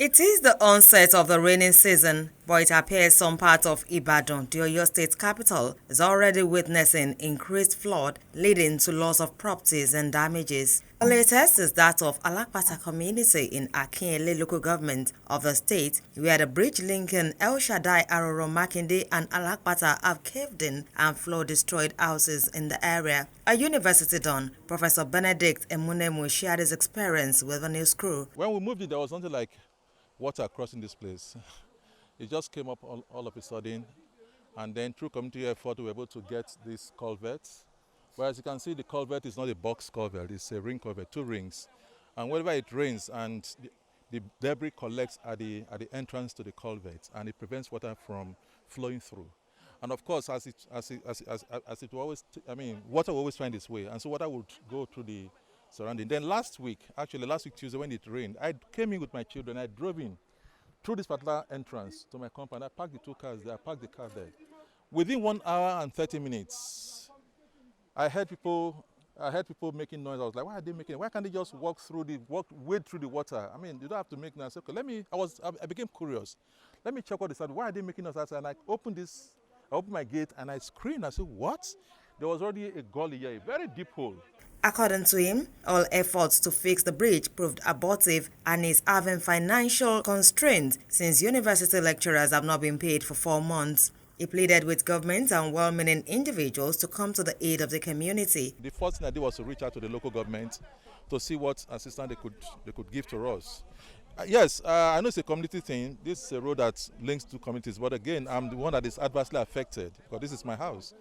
It is the onset of the rainy season, but it appears some part of Ibadan, the Oyo state capital, is already witnessing increased flood, leading to loss of properties and damages. The latest is that of Alapata community in Akinyele local government of the state, where the bridge linking El Shaddai Aroro Makinde and Alapata have caved in and flood destroyed houses in the area. A university don, Professor Benedict Emunemu, shared his experience with the news crew. When we moved in, there was something like water crossing this place. It just came up all of a sudden, and then through community effort we were able to get this culvert. Whereas you can see the culvert is not a box culvert, it's a ring culvert, 2 rings. And whenever it rains and the debris collects at the entrance to the culvert, and it prevents water from flowing through. And of course, as it always, water will always find its way, and so water would go through the surrounding. Then last week Tuesday, when it rained, I came in with my children. I drove in through this particular entrance to my compound. I parked the 2 cars there. I parked the car there. Within 1 hour and 30 minutes, I heard people making noise. I was like, why are they making it? Why can't they just wade through the water? I mean, you don't have to make noise. Okay, I became curious. Let me check what they said. Why are they making noise outside? And I opened my gate and I screamed. I said, what? There was already a gully here, a very deep hole. According to him, all efforts to fix the bridge proved abortive and is having financial constraints since university lecturers have not been paid for 4 months. He pleaded with government and well-meaning individuals to come to the aid of the community. The first thing I did was to reach out to the local government to see what assistance they could give to us. Yes, I know it's a community thing. This is a road that links 2 communities, but again, I'm the one that is adversely affected because this is my house.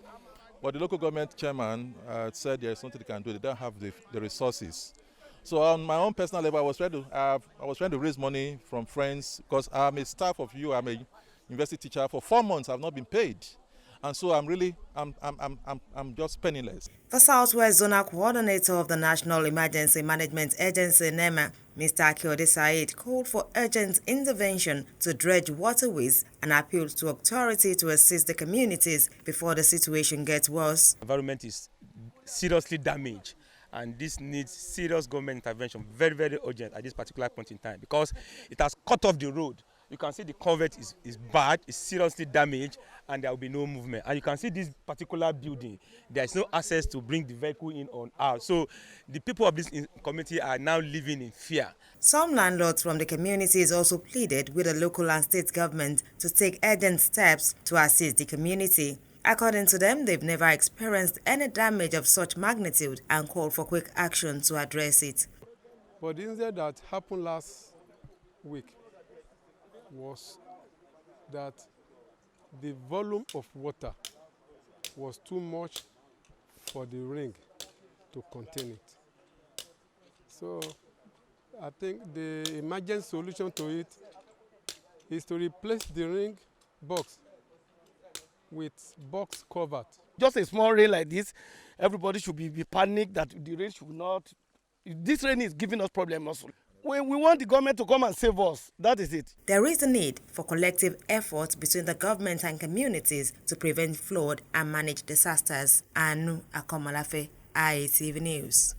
But the local government chairman said there is something they can do. They don't have the resources. So on my own personal level, I was trying to raise money from friends because I'm a staff of you. I'm a university teacher. For 4 months, I've not been paid, and so I'm just penniless. The Southwest Zonal Coordinator of the National Emergency Management Agency (NEMA), Mr. Akinyele Said, called for urgent intervention to dredge waterways and appealed to authority to assist the communities before the situation gets worse. The environment is seriously damaged, and this needs serious government intervention, very, very urgent at this particular point in time, because it has cut off the road. You can see the culvert is bad, it's seriously damaged, and there will be no movement. And you can see this particular building, there is no access to bring the vehicle in or out. So the people of this community are now living in fear. Some landlords from the communities also pleaded with the local and state government to take urgent steps to assist the community. According to them, they've never experienced any damage of such magnitude and called for quick action to address it. But the incident that happened last week was that the volume of water was too much for the ring to contain it. So I think the emergency solution to it is to replace the ring box with box covered. Just a small rain like this, everybody should be panicked that the rain should not. This rain is giving us problems also. We want the government to come and save us. That is it. There is a need for collective effort between the government and communities to prevent flood and manage disasters. Anu Akomalafe, ITV News.